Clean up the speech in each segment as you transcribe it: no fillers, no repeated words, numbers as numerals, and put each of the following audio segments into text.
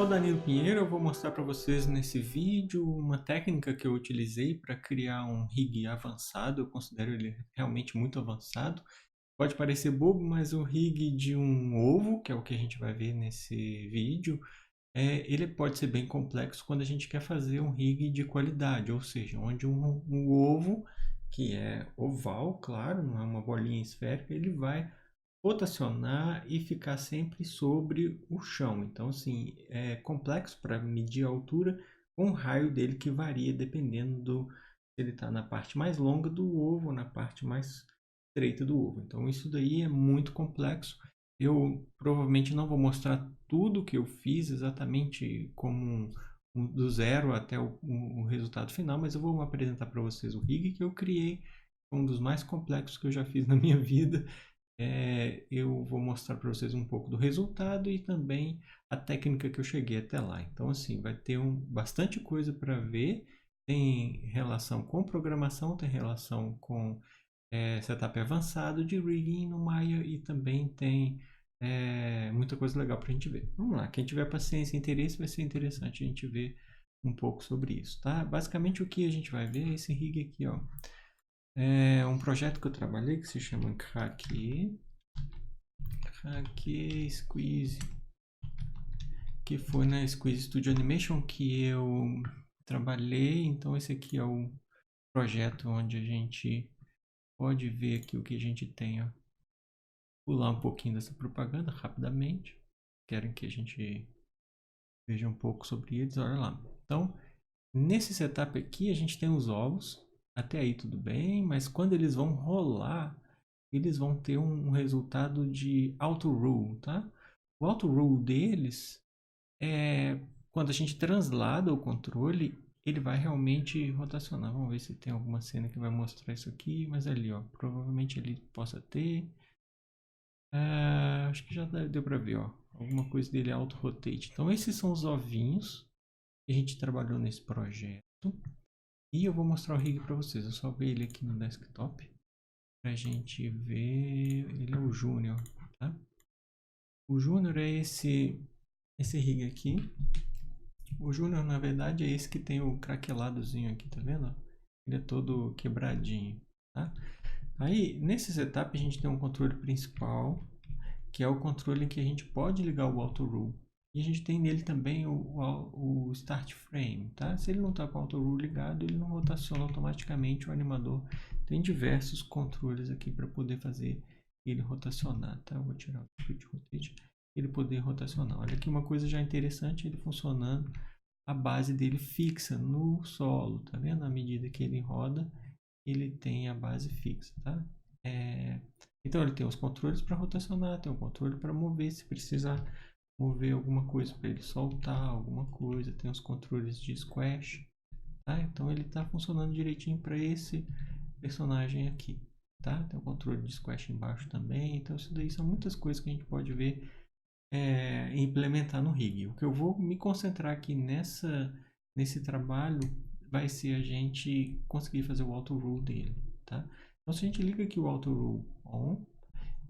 Danilo Pinheiro, eu vou mostrar para vocês nesse vídeo uma técnica que eu utilizei para criar um rig avançado. Eu considero ele realmente muito avançado. Pode parecer bobo, mas o rig de um ovo, que é o que a gente vai ver nesse vídeo, ele pode ser bem complexo quando a gente quer fazer um rig de qualidade, ou seja, onde um ovo, que é oval, claro, não é uma bolinha esférica, ele vai rotacionar e ficar sempre sobre o chão. Então, assim, é complexo para medir a altura com o raio dele que varia dependendo se ele está na parte mais longa do ovo ou na parte mais estreita do ovo. Então, isso daí é muito complexo. Eu provavelmente não vou mostrar tudo que eu fiz exatamente como do zero até o resultado final, mas eu vou apresentar para vocês o rig que eu criei, um dos mais complexos que eu já fiz na minha vida. Eu vou mostrar para vocês um pouco do resultado e também a técnica que eu cheguei até lá. Então, assim, vai ter bastante coisa para ver. Tem relação com programação, tem relação com setup avançado de rigging no Maya e também tem muita coisa legal para a gente ver. Vamos lá, quem tiver paciência e interesse, vai ser interessante a gente ver um pouco sobre isso, tá? Basicamente, o que a gente vai ver é esse rig aqui, ó. É um projeto que eu trabalhei que se chama Hacke Squeeze, que foi na Squeeze Studio Animation que eu trabalhei. Então esse aqui é o projeto onde a gente pode ver aqui o que a gente tem, ó. Pular um pouquinho dessa propaganda rapidamente. Querem que a gente veja um pouco sobre eles, olha lá. Então, nesse setup aqui a gente tem os ovos. Até aí tudo bem, mas quando eles vão rolar, eles vão ter um resultado de auto rule, tá? O auto rule deles quando a gente translada o controle, ele vai realmente rotacionar. Vamos ver se tem alguma cena que vai mostrar isso aqui, mas ali, ó, provavelmente ele possa ter. Acho que já deu para ver, ó, alguma coisa dele é auto rotate. Então esses são os ovinhos que a gente trabalhou nesse projeto. E eu vou mostrar o rig para vocês. Eu salvei ele aqui no desktop para a gente ver. Ele é o Júnior, tá? O Júnior é esse rig aqui. O Júnior, na verdade, é esse que tem o craqueladozinho aqui, tá vendo? Ele é todo quebradinho, tá? Aí, nesse setup, a gente tem um controle principal, que é o controle em que a gente pode ligar o Auto Rule. E a gente tem nele também o Start Frame, tá? Se ele não está com o Auto Rule ligado, ele não rotaciona automaticamente o animador. Tem diversos controles aqui para poder fazer ele rotacionar, tá? Eu vou tirar o Switch Rotate, ele poder rotacionar. Olha aqui uma coisa já interessante, ele funcionando, a base dele fixa no solo, tá vendo? À medida que ele roda, ele tem a base fixa, tá? Então ele tem os controles para rotacionar, tem o controle para mover, se precisar mover alguma coisa para ele soltar alguma coisa, tem os controles de squash, tá? Então ele está funcionando direitinho para esse personagem aqui, tá? Tem o controle de squash embaixo também, então isso daí são muitas coisas que a gente pode ver implementar no rig. O que eu vou me concentrar aqui nesse trabalho vai ser a gente conseguir fazer o auto rule dele, tá? Então se a gente liga aqui o auto rule on,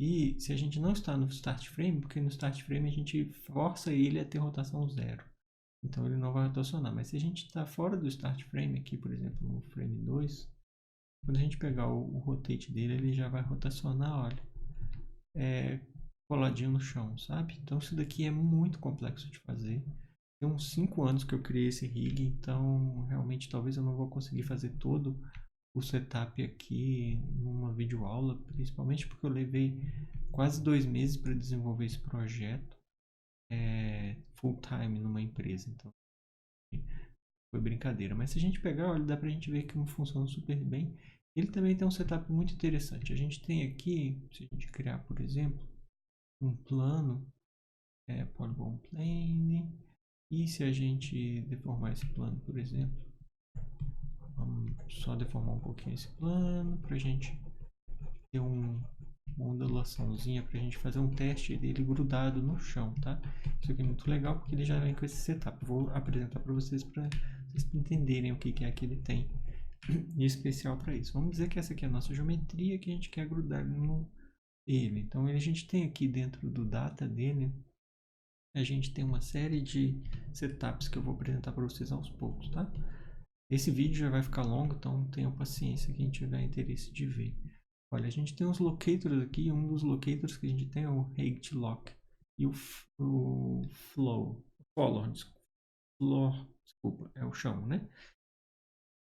e se a gente não está no start frame, porque no start frame a gente força ele a ter rotação zero, então ele não vai rotacionar. Mas se a gente está fora do start frame aqui, por exemplo, no frame 2, quando a gente pegar o rotate dele, ele já vai rotacionar, olha, coladinho no chão, sabe? Então isso daqui é muito complexo de fazer. Tem uns 5 anos que eu criei esse rig, então realmente talvez eu não vou conseguir fazer todo o setup aqui numa videoaula, principalmente porque eu levei quase 2 meses para desenvolver esse projeto full time numa empresa, então foi brincadeira. Mas se a gente pegar, olha, dá pra gente ver que funciona super bem. Ele também tem um setup muito interessante. A gente tem aqui, se a gente criar, por exemplo, um plano, Polygon Plane, e se a gente deformar esse plano, por exemplo, vamos só deformar um pouquinho esse plano para a gente ter uma ondulaçãozinha para a gente fazer um teste dele grudado no chão, tá? Isso aqui é muito legal porque ele já vem com esse setup. Vou apresentar para vocês entenderem o que é que ele tem de especial para isso. Vamos dizer que essa aqui é a nossa geometria que a gente quer grudar no ele. Então a gente tem aqui dentro do data dele a gente tem uma série de setups que eu vou apresentar para vocês aos poucos, tá? Esse vídeo já vai ficar longo, então tenham paciência quem tiver interesse de ver. Olha, a gente tem uns locators aqui, um dos locators que a gente tem é o Hate Lock e o Floor, desculpa, é o chão, né?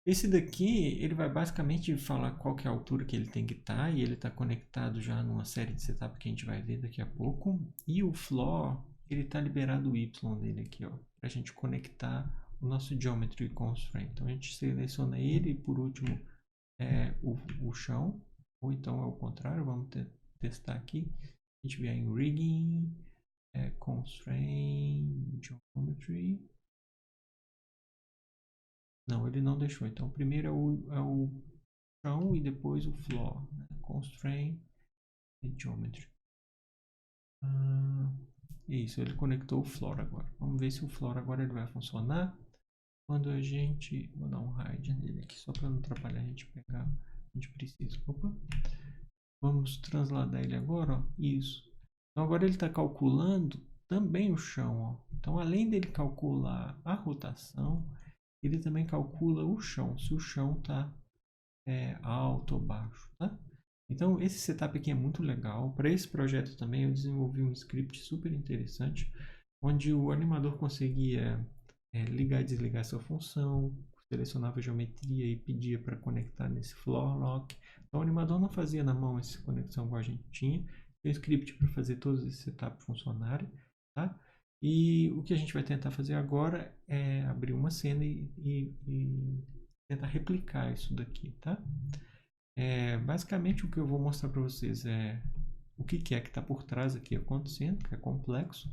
Esse daqui, ele vai basicamente falar qual que é a altura que ele tem que estar e ele está conectado já numa série de setup que a gente vai ver daqui a pouco. E o Floor, ele está liberado o Y dele aqui, ó, para a gente conectar o nosso Geometry Constraint. Então a gente seleciona ele e por último o chão, ou então é o contrário, vamos testar aqui. A gente vier em Rigging, Constraint, Geometry. Não, ele não deixou. Então, primeiro é o chão e depois o floor. Né? Constraint e Geometry. Isso, ele conectou o floor agora. Vamos ver se o floor agora ele vai funcionar. Quando a gente... Vou dar um hide nele aqui, só para não atrapalhar a gente pegar. A gente precisa. Opa. Vamos transladar ele agora, ó. Isso. Então, agora ele está calculando também o chão, ó. Então, além dele calcular a rotação, ele também calcula o chão, se o chão está alto ou baixo, tá? Então esse setup aqui é muito legal. Para esse projeto também eu desenvolvi um script super interessante, onde o animador conseguia ligar e desligar essa função, selecionava a geometria e pedia para conectar nesse floor lock. Então o animador não fazia na mão essa conexão igual a gente tinha, tem um script para fazer todos esses setups funcionarem, tá? E o que a gente vai tentar fazer agora é abrir uma cena e tentar replicar isso daqui, tá? Basicamente o que eu vou mostrar para vocês é o que é que está por trás aqui acontecendo, que é complexo.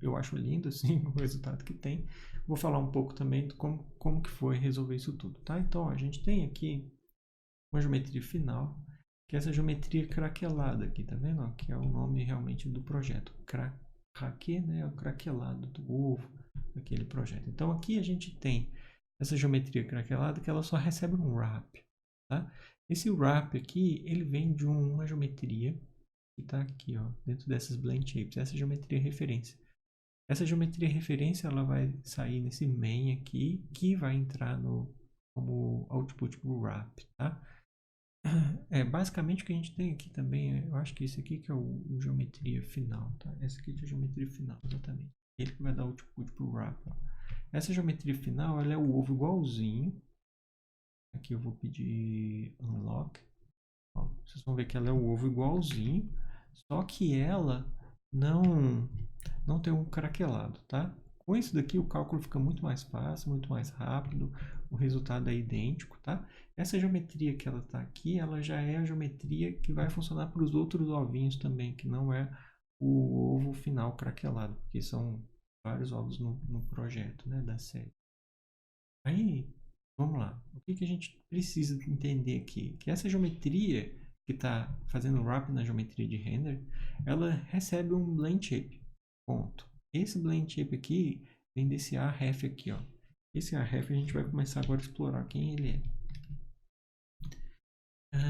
Eu acho lindo assim o resultado que tem. Vou falar um pouco também de como que foi resolver isso tudo, tá? Então ó, a gente tem aqui uma geometria final, que é essa geometria craquelada aqui, tá vendo? Ó, que é o nome realmente do projeto. Craque, né? É o craquelado do ovo daquele projeto. Então aqui a gente tem essa geometria craquelada que ela só recebe um wrap, tá? Esse wrap aqui, ele vem de uma geometria que está aqui, ó, dentro dessas blend shapes. Essa geometria referência. Essa geometria referência, ela vai sair nesse main aqui, que vai entrar como output para o wrap, tá? Basicamente o que a gente tem aqui também, eu acho que esse aqui que é o geometria final, tá? Essa aqui é a geometria final, exatamente. Ele que vai dar output para o wrap, ó. Essa geometria final, ela é o ovo igualzinho. Aqui eu vou pedir unlock. Ó, vocês vão ver que ela é o ovo igualzinho, só que ela não tem um craquelado, tá? Com isso daqui o cálculo fica muito mais fácil, muito mais rápido, o resultado é idêntico, tá? Essa geometria que ela está aqui, ela já é a geometria que vai funcionar para os outros ovinhos também, que não é o ovo final craquelado, porque são vários ovos no projeto, né, da série. Aí, vamos lá. O que a gente precisa entender aqui? Que essa geometria que está fazendo wrap na geometria de render, ela recebe um blend shape. Ponto. Esse blend shape aqui vem desse arref aqui, ó. Esse arref a gente vai começar agora a explorar quem ele é.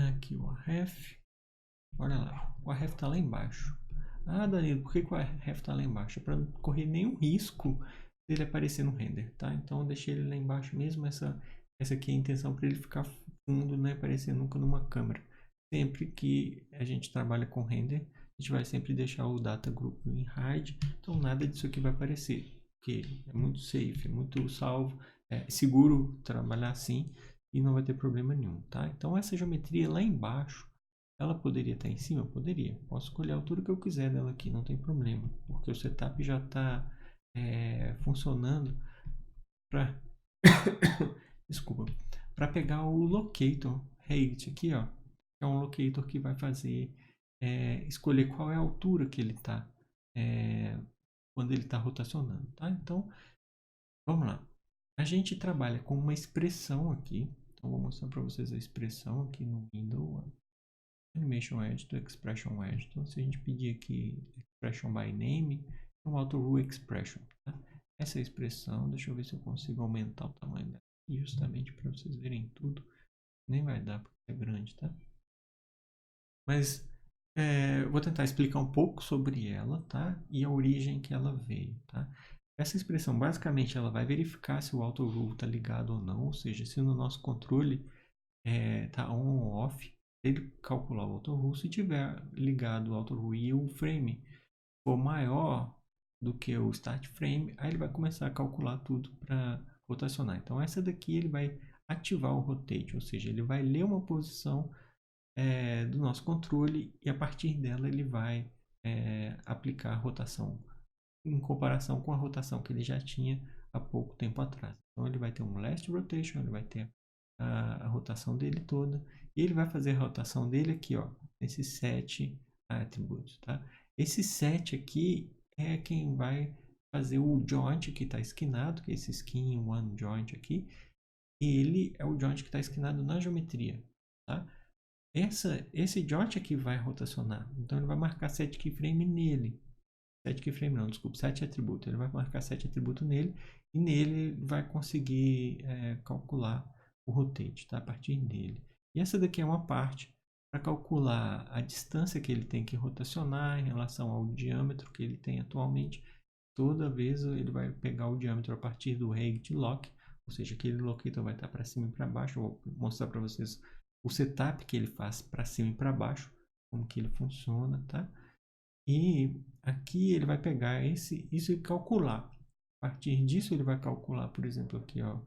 Aqui o arref. Olha lá. O arref está lá embaixo. Ah, Danilo, por que o arref está lá embaixo? É para não correr nenhum risco dele aparecer no render, tá? Então eu deixei ele lá embaixo mesmo. Essa aqui é a intenção para ele ficar fundo, não aparecer nunca numa câmera. Sempre que a gente trabalha com render, a gente vai sempre deixar o data group em hide, então nada disso aqui vai aparecer, porque é muito safe, é muito salvo, é seguro trabalhar assim e não vai ter problema nenhum, tá? Então essa geometria lá embaixo, ela poderia estar em cima? Poderia. Posso escolher a altura que eu quiser dela aqui, não tem problema, porque o setup já está funcionando para desculpa, para pegar o locator height aqui, ó. É um locator que vai fazer escolher qual é a altura que ele está quando ele está rotacionando, tá? Então, vamos lá. A gente trabalha com uma expressão aqui. Então, vou mostrar para vocês a expressão aqui no Windows. Animation Editor, Expression Editor. Se a gente pedir aqui Expression by Name, é um auto-rule expression, tá? Essa é a expressão, deixa eu ver se eu consigo aumentar o tamanho dela. Justamente para vocês verem tudo. Nem vai dar porque é grande, tá? Mas eu vou tentar explicar um pouco sobre ela, tá? E a origem que ela veio, tá? Essa expressão, basicamente, ela vai verificar se o auto rule está ligado ou não, ou seja, se no nosso controle tá on ou off, ele calcular o auto rule. Se tiver ligado o auto rule e o frame for maior do que o start frame, aí ele vai começar a calcular tudo para rotacionar. Então essa daqui ele vai ativar o rotate, ou seja, ele vai ler uma posição do nosso controle e a partir dela ele vai aplicar a rotação em comparação com a rotação que ele já tinha há pouco tempo atrás. Então ele vai ter um last rotation, ele vai ter a rotação dele toda e ele vai fazer a rotação dele aqui, ó, nesses 7 attributos, tá? Esse 7 aqui é quem vai fazer o joint que está esquinado, que é esse skin one joint aqui. Ele é o joint que está esquinado na geometria, tá? Esse joint aqui vai rotacionar, então ele vai marcar 7 keyframe nele. 7 keyframe não, desculpa, 7 atributos. Ele vai marcar 7 atributos nele e nele vai conseguir calcular o rotate, tá? A partir dele. E essa daqui é uma parte para calcular a distância que ele tem que rotacionar em relação ao diâmetro que ele tem atualmente. Toda vez ele vai pegar o diâmetro a partir do rate lock, ou seja, aquele locator vai estar para cima e para baixo. Eu vou mostrar para vocês o setup que ele faz para cima e para baixo, como que ele funciona, tá? E aqui ele vai pegar isso e calcular. A partir disso ele vai calcular, por exemplo, aqui, ó,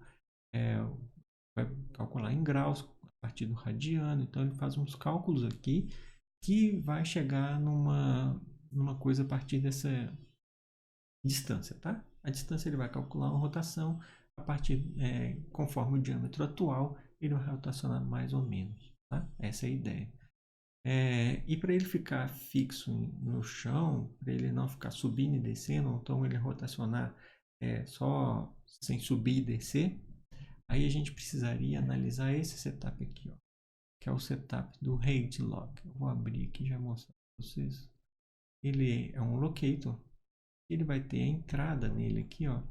vai calcular em graus a partir do radiano. Então ele faz uns cálculos aqui que vai chegar numa coisa a partir dessa distância, tá? A distância ele vai calcular uma rotação a partir, conforme o diâmetro atual, ele vai rotacionar mais ou menos, tá? Essa é a ideia. E para ele ficar fixo no chão, para ele não ficar subindo e descendo, então ele rotacionar só sem subir e descer, aí a gente precisaria analisar esse setup aqui, ó, que é o setup do rate lock. Eu vou abrir aqui e já mostrar para vocês. Ele é um locator, ele vai ter a entrada nele aqui, ó,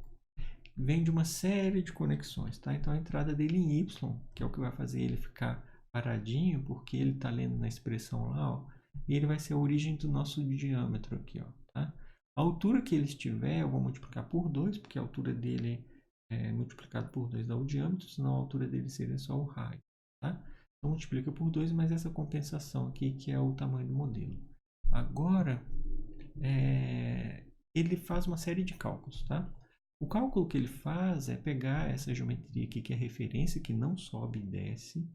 vem de uma série de conexões, tá? Então a entrada dele em Y, que é o que vai fazer ele ficar paradinho, porque ele está lendo na expressão lá, ó, e ele vai ser a origem do nosso diâmetro aqui, ó, tá? A altura que ele estiver, eu vou multiplicar por 2, porque a altura dele é multiplicado por 2 dá o diâmetro, senão a altura dele seria só o raio, tá? Então multiplica por 2, mas essa compensação aqui, que é o tamanho do modelo. Agora, ele faz uma série de cálculos, tá? O cálculo que ele faz é pegar essa geometria aqui, que é referência, que não sobe e desce.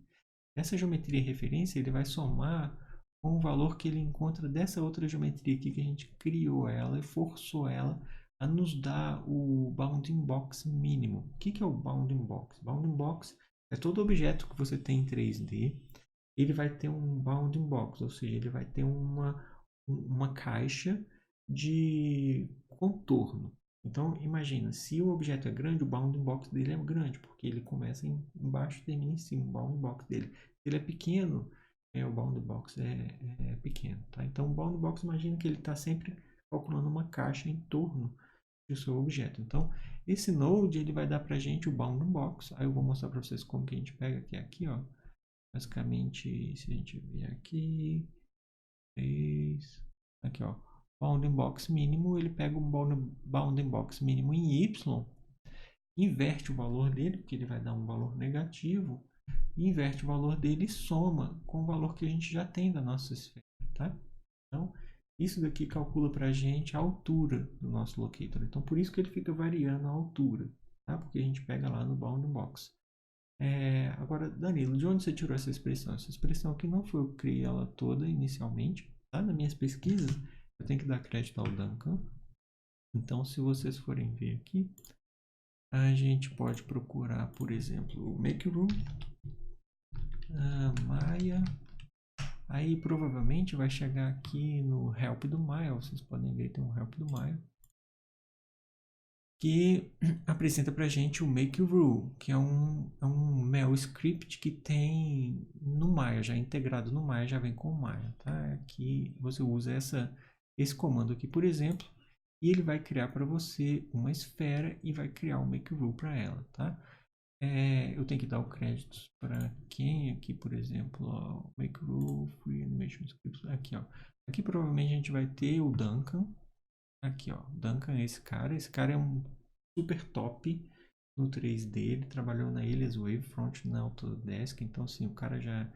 Essa geometria referência, ele vai somar com o valor que ele encontra dessa outra geometria aqui, que a gente criou ela e forçou ela a nos dar o bounding box mínimo. O que é o bounding box? Bounding box é todo objeto que você tem em 3D, ele vai ter um bounding box, ou seja, ele vai ter uma caixa de contorno. Então, imagina, se o objeto é grande, o bounding box dele é grande, porque ele começa embaixo e termina em cima, o bounding box dele. Se ele é pequeno, o bounding box é pequeno, tá? Então, o bounding box, imagina que ele está sempre calculando uma caixa em torno do seu objeto. Então, esse node, ele vai dar para a gente o bounding box. Aí eu vou mostrar para vocês como que a gente pega, que é aqui, ó. Basicamente, se a gente vier aqui, aqui, ó, bounding box mínimo, ele pega um bounding box mínimo em Y, inverte o valor dele, porque ele vai dar um valor negativo, inverte o valor dele e soma com o valor que a gente já tem da nossa esfera, tá? Então, isso daqui calcula para a gente a altura do nosso locator. Então, por isso que ele fica variando a altura, tá? Porque a gente pega lá no bounding box. Agora, Danilo, de onde você tirou essa expressão? Essa expressão aqui não foi eu que criei ela toda inicialmente, tá? Nas minhas pesquisas, eu tenho que dar crédito ao Duncan. Então, se vocês forem ver aqui, a gente pode procurar, por exemplo, o Make-Room, Maya. Aí provavelmente vai chegar aqui no Help do Maya. Vocês podem ver, tem um Help do Maya, que apresenta para a gente o Make-Rule, que é um Mel script que tem no Maya, já integrado no Maya, já vem com o Maya, tá? Aqui você usa esse comando aqui, por exemplo, e ele vai criar para você uma esfera e vai criar um Make-Rule para ela, tá? Eu tenho que dar o crédito para quem aqui, por exemplo, ó, Make-Rule, Free Animation Scripts, aqui, ó. Aqui provavelmente a gente vai ter o Duncan. Aqui, ó. Duncan é esse cara. Esse cara é um super top no 3D. Ele trabalhou na Alias Wavefront, na Autodesk. Então, assim, o cara já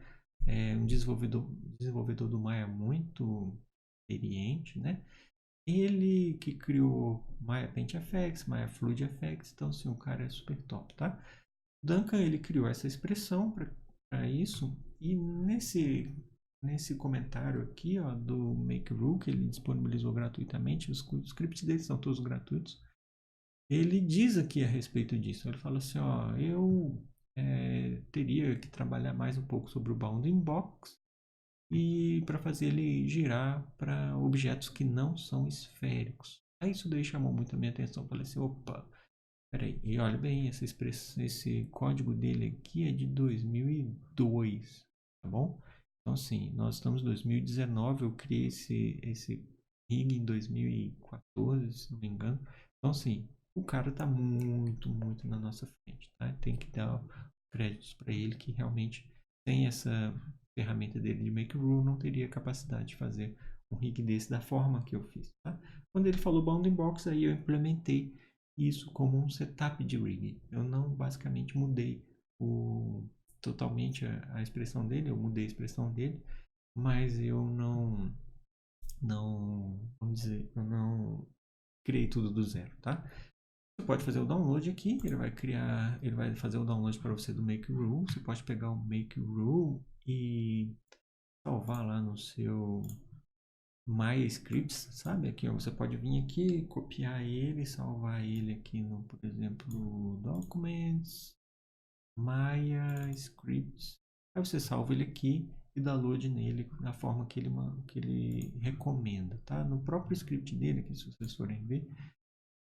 é um desenvolvedor do Maya muito experiente, né? Ele que criou Maya Paint FX, Maya Fluid FX. Então, assim, o cara é super top, tá? Duncan, ele criou essa expressão para isso. E nesse comentário aqui, ó, do Make.ru, que ele disponibilizou gratuitamente, os scripts dele são todos gratuitos. Ele diz aqui a respeito disso. Ele fala assim, ó, eu teria que trabalhar mais um pouco sobre o bounding box e para fazer ele girar para objetos que não são esféricos. Aí isso daí chamou muito a minha atenção. Falei assim, opa, peraí, e olha bem, essa expressão, esse código dele aqui é de 2002, tá bom? Então, assim, nós estamos em 2019, eu criei esse rig em 2014, se não me engano. Então, assim, o cara tá muito na nossa frente, tá? Tem que dar créditos para ele que realmente tem essa ferramenta dele de Make.ru, não teria capacidade de fazer um rig desse da forma que eu fiz, tá? Quando ele falou Bounding Box, aí eu implementei isso como um setup de rig. Eu não basicamente mudei totalmente a expressão dele, eu mudei a expressão dele, mas eu vamos dizer, eu não criei tudo do zero, tá? Você pode fazer o download aqui, ele vai fazer o download para você do Make.ru. Você pode pegar o Make.ru e salvar lá no seu MyScripts, sabe? Aqui ó, você pode vir aqui, copiar ele, salvar ele aqui no, por exemplo, Documents, Maya Scripts. Aí você salva ele aqui e download nele da forma que ele recomenda, tá? No próprio script dele, aqui, se vocês forem ver,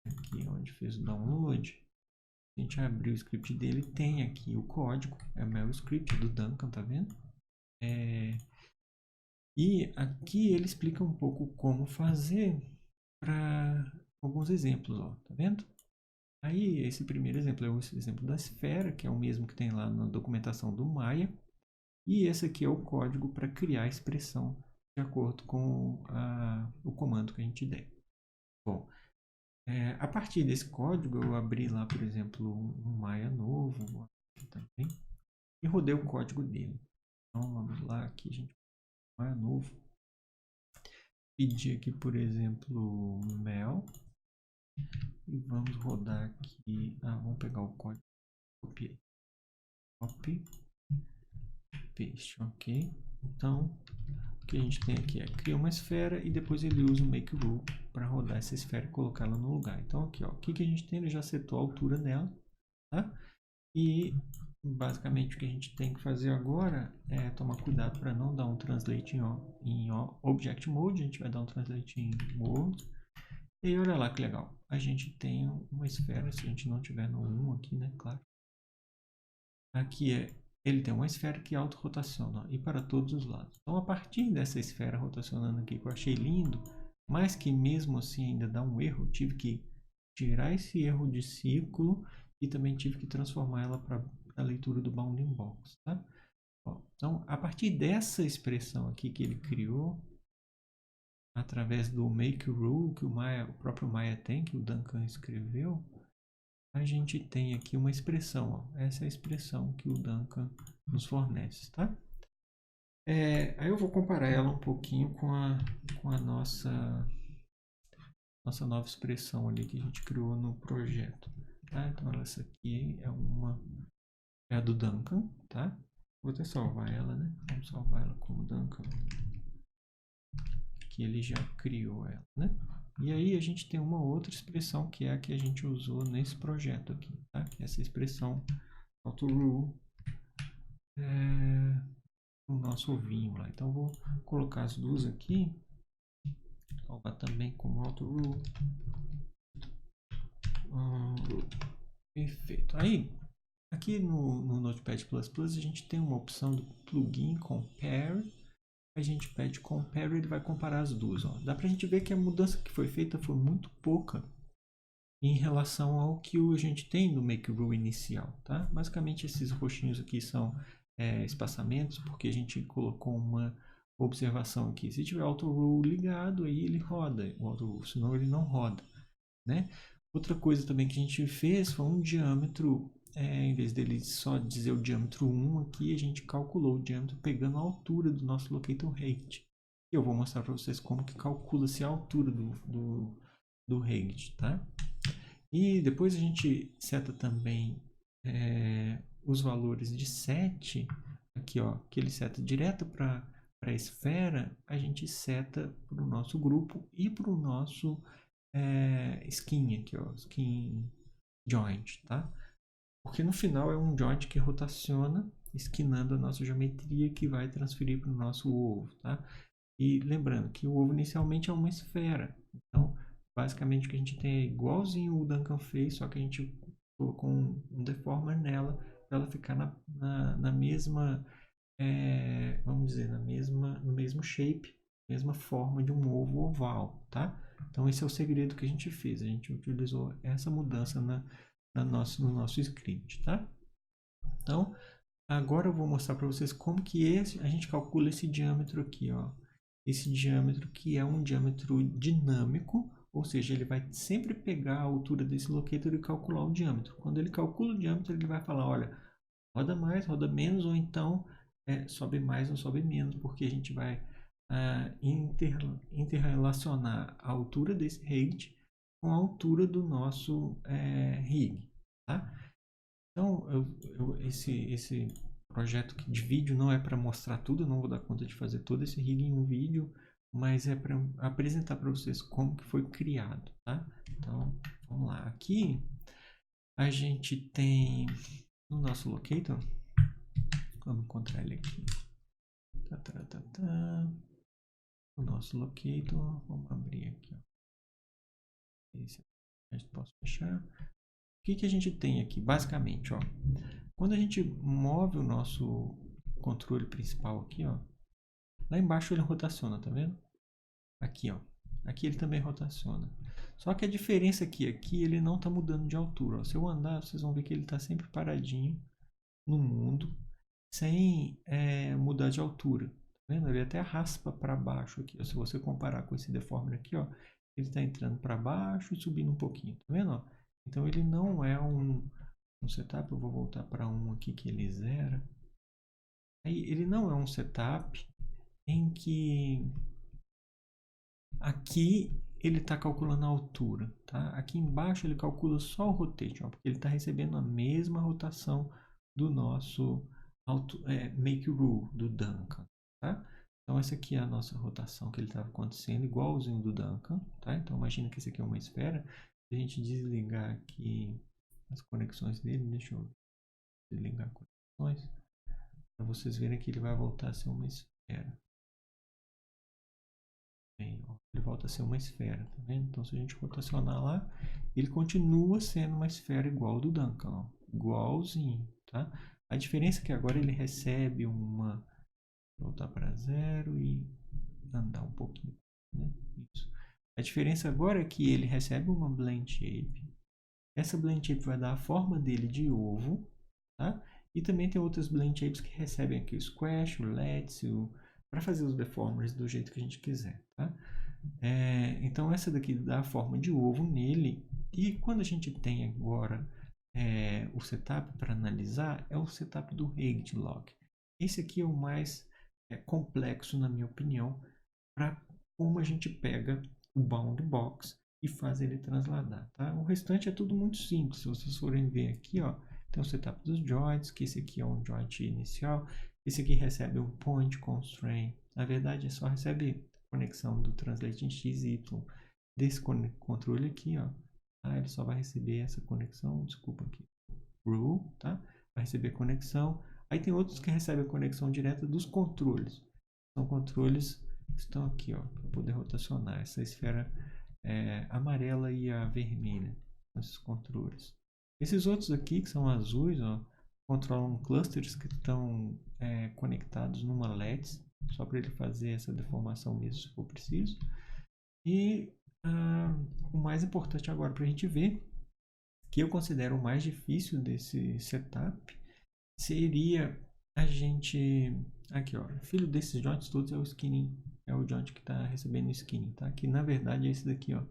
aqui onde fez o download, a gente abriu o script dele, tem aqui o código, é o meu script do Duncan, tá vendo? E aqui ele explica um pouco como fazer para alguns exemplos, ó, tá vendo? Aí esse primeiro exemplo é o exemplo da esfera, que é o mesmo que tem lá na documentação do Maya. E esse aqui é o código para criar a expressão de acordo com o comando que a gente der. Bom, a partir desse código eu abri lá, por exemplo, um Maya novo aqui também, e rodei o código dele. Então vamos lá, aqui a gente Maya novo. Pedir aqui, por exemplo, mel. E vamos rodar aqui. Vamos pegar o código. Copiei. Copy. Paste. Ok. Então, o que a gente tem aqui é criar uma esfera e depois ele usa o Make.ru para rodar essa esfera e colocá-la no lugar. Então, aqui, ó, o que a gente tem? Ele já setou a altura dela. Tá? E basicamente o que a gente tem que fazer agora é tomar cuidado para não dar um translate em Object Mode. A gente vai dar um translate em Mode. E olha lá que legal. A gente tem uma esfera, se a gente não tiver no 1 aqui, né? Claro. Aqui ele tem uma esfera que auto-rotaciona e para todos os lados. Então, a partir dessa esfera rotacionando aqui, que eu achei lindo, mas que mesmo assim ainda dá um erro, tive que tirar esse erro de ciclo e também tive que transformar ela para a leitura do bounding box, tá? Bom, então, a partir dessa expressão aqui que ele criou, através do Make.ru, que o próprio Maya tem, que o Duncan escreveu, a gente tem aqui uma expressão. Ó. Essa é a expressão que o Duncan nos fornece. Tá? Aí eu vou comparar ela um pouquinho com a nossa nova expressão ali que a gente criou no projeto. Tá? Então essa aqui é a do Duncan. Tá? Vou até salvar ela, né? Vamos salvar ela como Duncan. Que ele já criou ela, né? E aí a gente tem uma outra expressão que é a que a gente usou nesse projeto aqui, tá? Que é essa expressão AutoRule, o nosso ovinho lá. Então eu vou colocar as duas aqui, salvar também como AutoRule. Perfeito. Aí, aqui no Notepad++, a gente tem uma opção do plugin Compare. A gente pede compare e ele vai comparar as duas. Ó. Dá pra gente ver que a mudança que foi feita foi muito pouca em relação ao que a gente tem no Make.ru inicial. Tá? Basicamente esses roxinhos aqui são espaçamentos, porque a gente colocou observação aqui. Se tiver Auto Rule ligado, aí ele roda o Auto Rule, senão ele não roda, né? Outra coisa também que a gente fez foi um diâmetro, em vez dele só dizer o diâmetro 1 aqui, a gente calculou o diâmetro pegando a altura do nosso locator height. Eu vou mostrar para vocês como que calcula-se a altura do height, tá? E depois a gente seta também os valores de set, aqui ó, que ele seta direto para a esfera, a gente seta para o nosso grupo e para o nosso skin aqui, ó, skin joint, tá? Porque no final é um joint que rotaciona, esquinando a nossa geometria que vai transferir para o nosso ovo, tá? E lembrando que o ovo inicialmente é uma esfera, então basicamente o que a gente tem é igualzinho o Duncan fez, só que a gente colocou um deformer nela para ela ficar na mesma, vamos dizer, no mesmo shape, mesma forma de um ovo oval, tá? Então esse é o segredo que a gente fez, a gente utilizou essa mudança no nosso script, tá? Então agora eu vou mostrar para vocês como que a gente calcula esse diâmetro aqui, ó. Esse diâmetro que é um diâmetro dinâmico, ou seja, ele vai sempre pegar a altura desse locator e calcular o diâmetro. Quando ele calcula o diâmetro, ele vai falar, olha, roda mais, roda menos, ou então sobe mais ou sobe menos, porque a gente vai interrelacionar a altura desse height com a altura do nosso rig, tá? Então, esse projeto de vídeo não é para mostrar tudo, eu não vou dar conta de fazer todo esse rig em um vídeo, mas é para apresentar para vocês como que foi criado, tá? Então, vamos lá. Aqui a gente tem no nosso locator, vamos encontrar ele aqui. O nosso locator, vamos abrir aqui, ó. Esse a gente pode fechar. O que a gente tem aqui? Basicamente, ó, quando a gente move o nosso controle principal aqui, ó, lá embaixo ele rotaciona, tá vendo? Aqui, ó. Aqui ele também rotaciona. Só que a diferença aqui ele não está mudando de altura. Ó. Se eu andar, vocês vão ver que ele está sempre paradinho no mundo, sem mudar de altura. Tá vendo? Ele até raspa para baixo aqui. Ó. Se você comparar com esse deformer aqui, ó, ele está entrando para baixo e subindo um pouquinho. Tá vendo? Ó? Então ele não é um setup. Eu vou voltar para um aqui que ele zera. Aí ele não é um setup em que aqui ele está calculando a altura, tá? Aqui embaixo ele calcula só o rotation, porque ele está recebendo a mesma rotação do nosso make rule do Duncan, tá? Então essa aqui é a nossa rotação que ele está acontecendo, igualzinho do Duncan, tá? Então imagina que esse aqui é uma esfera. Se a gente desligar aqui as conexões dele, deixa eu desligar as conexões, para vocês verem que ele vai voltar a ser uma esfera. Bem, ó, ele volta a ser uma esfera, tá vendo? Então se a gente rotacionar lá, ele continua sendo uma esfera igual ao do Duncan, ó, igualzinho, tá? A diferença é que agora ele recebe uma, voltar para zero e andar um pouquinho, né? Isso. A diferença agora é que ele recebe uma blend shape. Essa blend shape vai dar a forma dele de ovo, tá? E também tem outras blend shapes que recebem aqui o squash, o let's, para fazer os deformers do jeito que a gente quiser, tá? Então essa daqui dá a forma de ovo nele. E quando a gente tem agora o setup para analisar, é o setup do height log. Esse aqui é o mais complexo, na minha opinião, para como a gente pega o bound box e faz ele transladar, tá? O restante é tudo muito simples. Se vocês forem ver aqui, ó, tem o setup dos joints, que esse aqui é um joint inicial. Esse aqui recebe um point constraint. Na verdade, só recebe conexão do translate em x e y desse controle aqui, ó. Tá? Ele só vai receber essa conexão, desculpa aqui, rule, tá? Vai receber conexão. Aí tem outros que recebem a conexão direta dos controles. São controles que estão aqui, ó, para poder rotacionar essa esfera amarela e a vermelha, esses controles. Esses outros aqui que são azuis, ó, controlam clusters que estão conectados numa LEDs, só para ele fazer essa deformação mesmo se for preciso. E o mais importante agora para a gente ver, que eu considero o mais difícil desse setup, seria a gente... Aqui, ó. Filho desses joints todos é o skinning. É o joint que está recebendo o skinning, tá? Que na verdade é esse daqui, ó.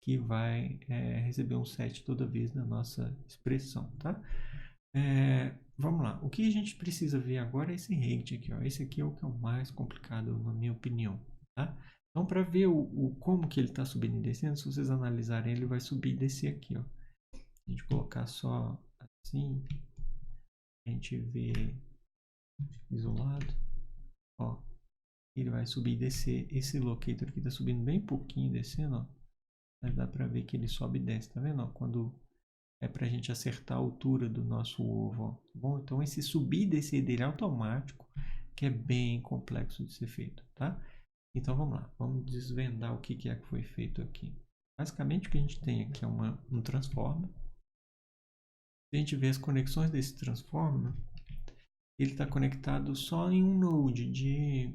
Que vai receber um set toda vez na nossa expressão, tá? Vamos lá. O que a gente precisa ver agora é esse rate aqui, ó. Esse aqui é o que é o mais complicado, na minha opinião, tá? Então, para ver como que ele está subindo e descendo, se vocês analisarem, ele vai subir e descer aqui, ó. A gente colocar só assim, a gente vê isolado, ó. Ele vai subir e descer. Esse locator aqui está subindo bem pouquinho, descendo, ó. Mas dá para ver que ele sobe e desce, tá vendo? Ó? Quando é para a gente acertar a altura do nosso ovo, ó. Tá bom? Então, esse subir e descer dele é automático, que é bem complexo de ser feito, tá? Então, vamos lá. Vamos desvendar o que é que foi feito aqui. Basicamente, o que a gente tem aqui é um transformer. Se a gente ver as conexões desse transformer, ele está conectado só em um node de...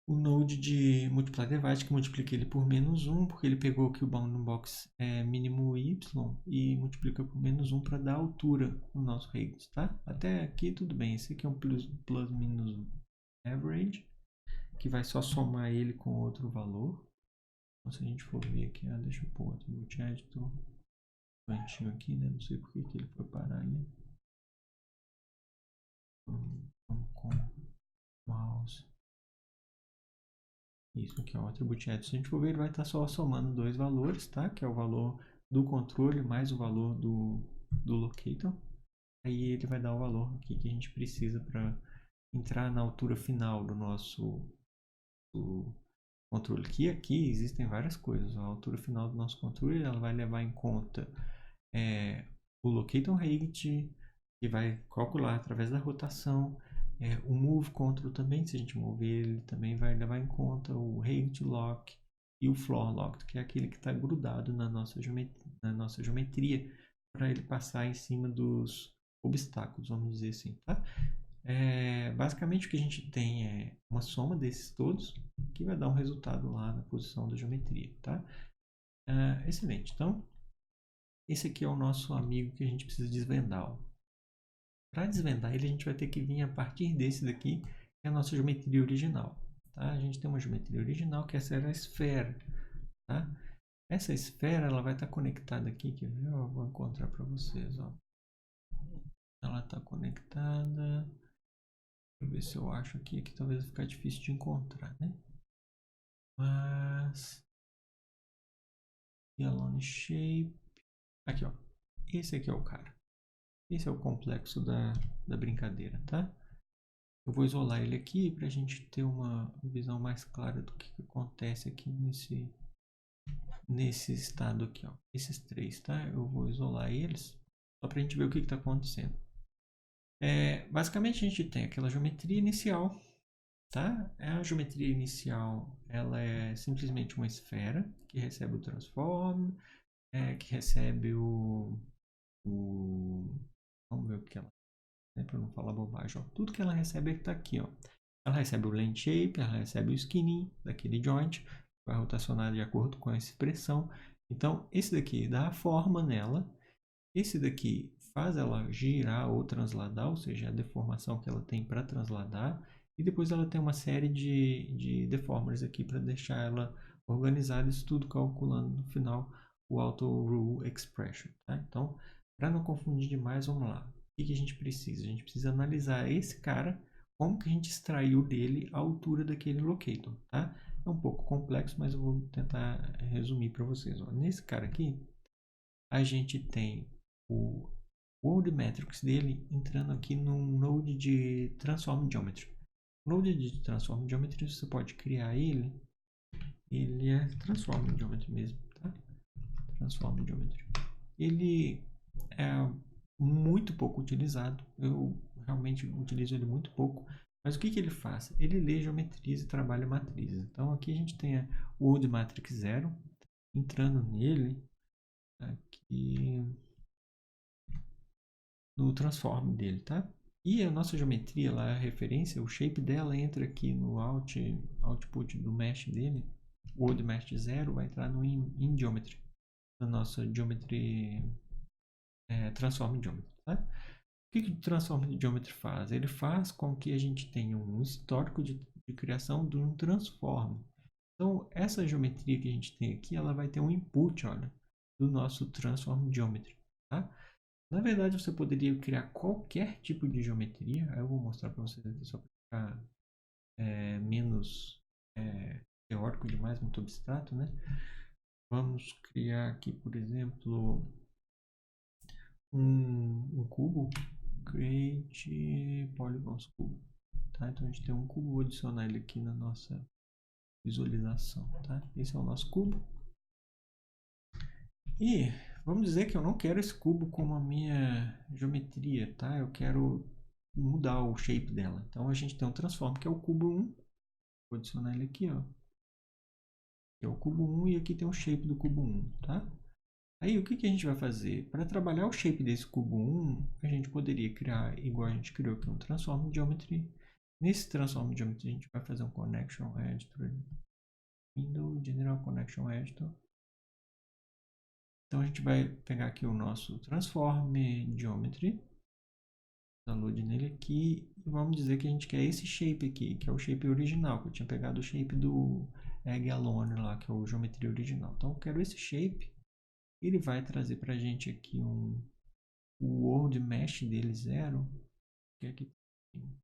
o node de multiply divide, que multiplica ele por -1, porque ele pegou aqui o bounding box mínimo y e multiplica por -1 para dar altura no nosso radius, tá? Até aqui tudo bem. Esse aqui é um plus minus average, que vai só somar ele com outro valor. Então, se a gente for ver aqui, deixa eu pôr outro budget do cantinho aqui, né? Não sei por que ele foi parar ali. Vamos com mouse. Isso aqui é o attribute add. Se a gente for ver, ele vai estar só somando dois valores, tá? Que é o valor do controle mais o valor do locator. Aí ele vai dar o valor aqui que a gente precisa para entrar na altura final do nosso controle. Que aqui existem várias coisas. A altura final do nosso controle ela vai levar em conta o locator rate, que vai calcular através da rotação. O move control também, se a gente mover ele, também vai levar em conta o rate lock e o floor lock, que é aquele que está grudado na nossa geometria para ele passar em cima dos obstáculos, vamos dizer assim, tá? Basicamente o que a gente tem é uma soma desses todos que vai dar um resultado lá na posição da geometria, tá? Excelente. Então, esse aqui é o nosso amigo que a gente precisa desvendar. Para desvendar ele, a gente vai ter que vir a partir desse daqui, que é a nossa geometria original. Tá? A gente tem uma geometria original, que essa era a esfera. Tá? Essa esfera ela vai estar conectada aqui, quer ver? Eu vou encontrar para vocês. Ó. Ela está conectada. Deixa eu ver se eu acho aqui, que talvez vai ficar difícil de encontrar, né? Mas... Yellow shape. Aqui, ó. Esse aqui é o cara. Esse é o complexo da brincadeira, tá? Eu vou isolar ele aqui para a gente ter uma visão mais clara do que acontece aqui nesse estado aqui, ó. Esses três, tá? Eu vou isolar eles só para a gente ver o que está acontecendo. Basicamente a gente tem aquela geometria inicial, tá? A geometria inicial ela é simplesmente uma esfera que recebe o transform, que recebe vamos ver o que ela, para não falar bobagem, ó. Tudo que ela recebe está aqui, ó. Ela recebe o length shape, ela recebe o skinning daquele joint, vai rotacionar de acordo com essa expressão. Então, esse daqui dá a forma nela, esse daqui faz ela girar ou transladar, ou seja, a deformação que ela tem para transladar, e depois ela tem uma série de deformers aqui para deixar ela organizada, isso tudo calculando no final o auto rule expression. Tá? Então, para não confundir demais, vamos lá. O que a gente precisa? A gente precisa analisar esse cara, como que a gente extraiu dele a altura daquele locator, tá? É um pouco complexo, mas eu vou tentar resumir para vocês. Ó. Nesse cara aqui, a gente tem o World Metrics dele entrando aqui num node de Transform Geometry. O node de Transform Geometry, você pode criar ele é Transform Geometry mesmo, tá? Transform Geometry. Ele é muito pouco utilizado. Eu realmente utilizo ele muito pouco. Mas o que ele faz? Ele lê geometrias e trabalha matrizes. Então aqui a gente tem o Old Matrix 0. Entrando nele, aqui no transform dele, tá? E a nossa geometria lá, a referência, o shape dela entra aqui no output do mesh dele. O Old Mesh 0 vai entrar no in geometry, na nossa geometry transform geometry. Tá? O que o Transform Geometry faz? Ele faz com que a gente tenha um histórico de criação de um transform. Então, essa geometria que a gente tem aqui, ela vai ter um input, olha, do nosso Transform Geometry. Tá? Na verdade, você poderia criar qualquer tipo de geometria. Eu vou mostrar para vocês aqui só para ficar menos teórico demais, muito abstrato, né? Vamos criar aqui, por exemplo, um cubo. Create Polygons Cubo. Tá? Então a gente tem um cubo, vou adicionar ele aqui na nossa visualização. Tá? Esse é o nosso cubo. E vamos dizer que eu não quero esse cubo como a minha geometria, tá? Eu quero mudar o shape dela. Então a gente tem um transform que é o cubo 1. Vou adicionar ele aqui, ó. Que é o cubo 1 e aqui tem o shape do cubo 1, tá? Aí o que a gente vai fazer? Para trabalhar o shape desse cubo 1, a gente poderia criar, igual a gente criou aqui, um Transform Geometry. Nesse Transform Geometry a gente vai fazer um Connection Editor. Window General Connection Editor. Então a gente vai pegar aqui o nosso Transform Geometry. Download nele aqui. E vamos dizer que a gente quer esse shape aqui, que é o shape original, que eu tinha pegado o shape do Egg Alone lá, que é o geometria original. Então eu quero esse shape. Ele vai trazer para a gente aqui o World Mesh dele 0. Que aqui tem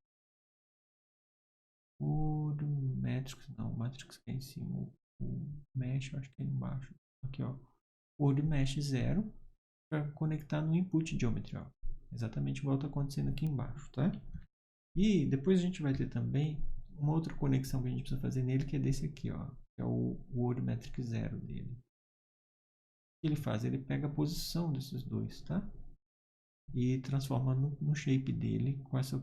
World Matrix, não, Matrix que é em cima. O Mesh eu acho que é embaixo. Aqui, ó. World Mesh 0 para conectar no Input Geometry, ó. Exatamente igual está acontecendo aqui embaixo, tá? E depois a gente vai ter também uma outra conexão que a gente precisa fazer nele, que é desse aqui, ó. Que é o World Metric 0 dele. O que ele faz? Ele pega a posição desses dois, tá? E transforma no shape dele com essa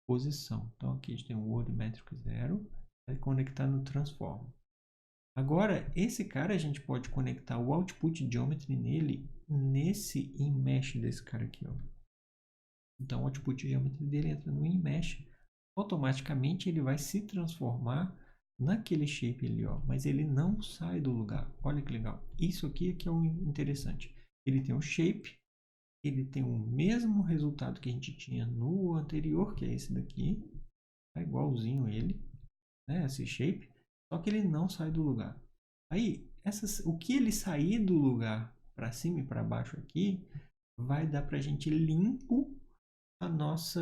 posição. Então aqui a gente tem o World Metric 0, vai conectar no Transform. Agora, esse cara a gente pode conectar o Output Geometry nele, nesse InMesh desse cara aqui, ó. Então o Output Geometry dele entra no InMesh, automaticamente ele vai se transformar naquele shape ali, ó, mas ele não sai do lugar. Olha que legal. Isso aqui é que é o interessante. Ele tem um shape, ele tem o mesmo resultado que a gente tinha no anterior, que é esse daqui, é igualzinho ele, né, esse shape, só que ele não sai do lugar. Aí, o que ele sair do lugar para cima e para baixo aqui, vai dar para a gente limpo a nosso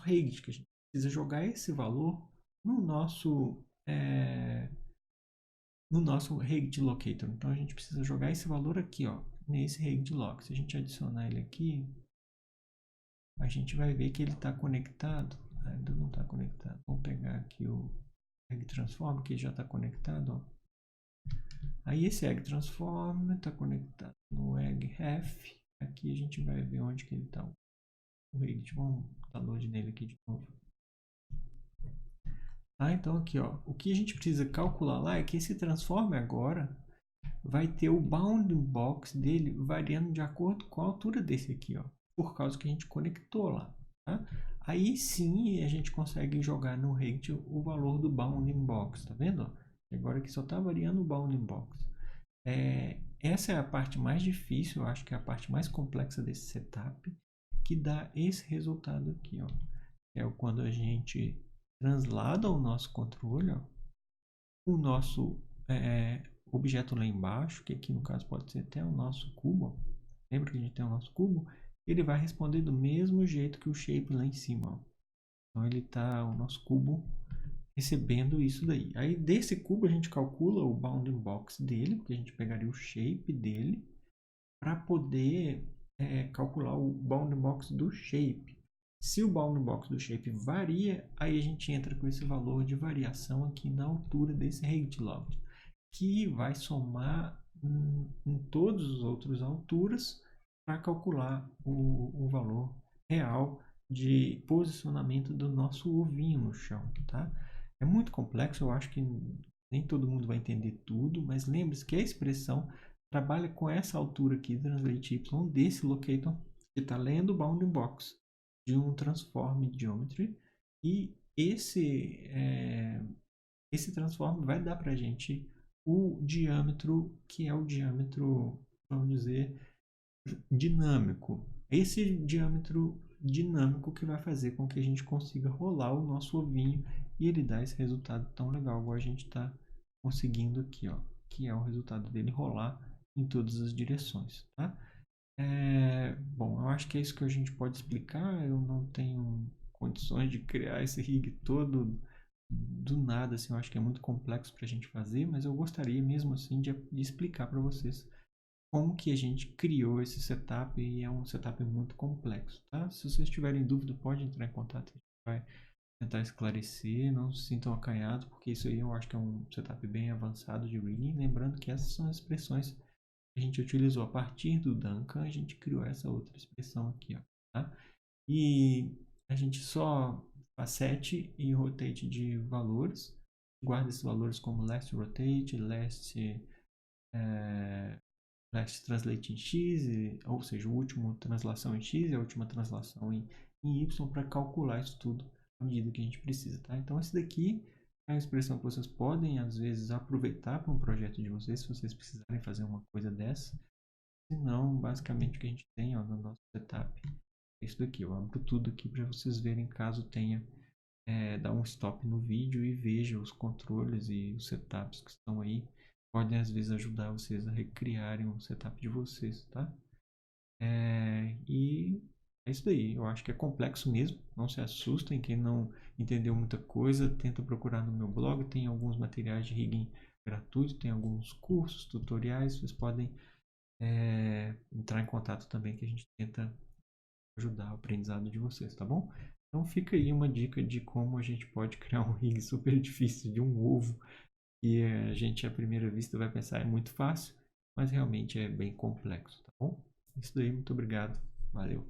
Regit, que a gente precisa jogar esse valor no nosso Regit Locator. Então a gente precisa jogar esse valor aqui, ó, nesse Regit Log. Se a gente adicionar ele aqui, a gente vai ver que ele está conectado. Ainda não está conectado. Vamos pegar aqui o Egg Transform, que já está conectado, ó. Aí esse Egg Transform está conectado no Egg Ref. Aqui a gente vai ver onde que ele está. O Regit, vamos download nele aqui de novo. Então aqui, ó, o que a gente precisa calcular lá é que esse transform agora vai ter o bounding box dele variando de acordo com a altura desse aqui, ó, por causa que a gente conectou lá, tá? Aí sim a gente consegue jogar no Regit o valor do bounding box, tá vendo? Agora aqui só está variando o bounding box. Essa é a parte mais difícil, eu acho que é a parte mais complexa desse setup, que dá esse resultado aqui, ó. É quando a gente translada o nosso controle, ó, o nosso objeto lá embaixo, que aqui no caso pode ser até o nosso cubo, ó. Lembra que a gente tem o nosso cubo? Ele vai responder do mesmo jeito que o shape lá em cima, ó. Então ele tá, o nosso cubo, recebendo isso daí. Aí desse cubo a gente calcula o bounding box dele, porque a gente pegaria o shape dele para poder calcular o bounding box do shape. Se o bounding box do shape varia, aí a gente entra com esse valor de variação aqui na altura desse Regit Log, que vai somar em todas as outras alturas para calcular o valor real de posicionamento do nosso ovinho no chão, tá? É muito complexo, eu acho que nem todo mundo vai entender tudo, mas lembre-se que a expressão trabalha com essa altura aqui, translate y, desse locator que está lendo o bounding box de um transform geometry, e esse transform vai dar para a gente o diâmetro, que é o diâmetro, vamos dizer, dinâmico. Esse diâmetro dinâmico que vai fazer com que a gente consiga rolar o nosso ovinho e ele dar esse resultado tão legal, igual a gente está conseguindo aqui, ó, que é o resultado dele rolar em todas as direções, tá? Bom, eu acho que é isso que a gente pode explicar. Eu não tenho condições de criar esse rig todo do nada, assim, eu acho que é muito complexo para a gente fazer, mas eu gostaria mesmo assim de explicar para vocês como que a gente criou esse setup e é um setup muito complexo, tá? Se vocês tiverem dúvida, pode entrar em contato, a gente vai tentar esclarecer, não se sintam acanhados, porque isso aí eu acho que é um setup bem avançado de rigging, lembrando que essas são as expressões que a gente utilizou a partir do Duncan, a gente criou essa outra expressão aqui, ó, tá? E a gente só faz set e rotate de valores, guarda esses valores como last rotate, last translate em x, ou seja, o último translação em x e a última translação em y para calcular isso tudo à medida que a gente precisa, tá? Então, esse daqui é uma expressão que vocês podem, às vezes, aproveitar para um projeto de vocês, se vocês precisarem fazer uma coisa dessa. Se não, basicamente, o que a gente tem, ó, no nosso setup é isso daqui. Eu abro tudo aqui para vocês verem, caso tenha, dá um stop no vídeo e veja os controles e os setups que estão aí. Podem, às vezes, ajudar vocês a recriarem o setup de vocês, tá? E é isso daí. Eu acho que é complexo mesmo. Não se assustem. Quem não entendeu muita coisa, tenta procurar no meu blog. Tem alguns materiais de rigging gratuitos, tem alguns cursos, tutoriais. Vocês podem entrar em contato também que a gente tenta ajudar o aprendizado de vocês, tá bom? Então fica aí uma dica de como a gente pode criar um rig super difícil de um ovo que a gente à primeira vista vai pensar é muito fácil, mas realmente é bem complexo, tá bom? Isso daí, muito obrigado, valeu!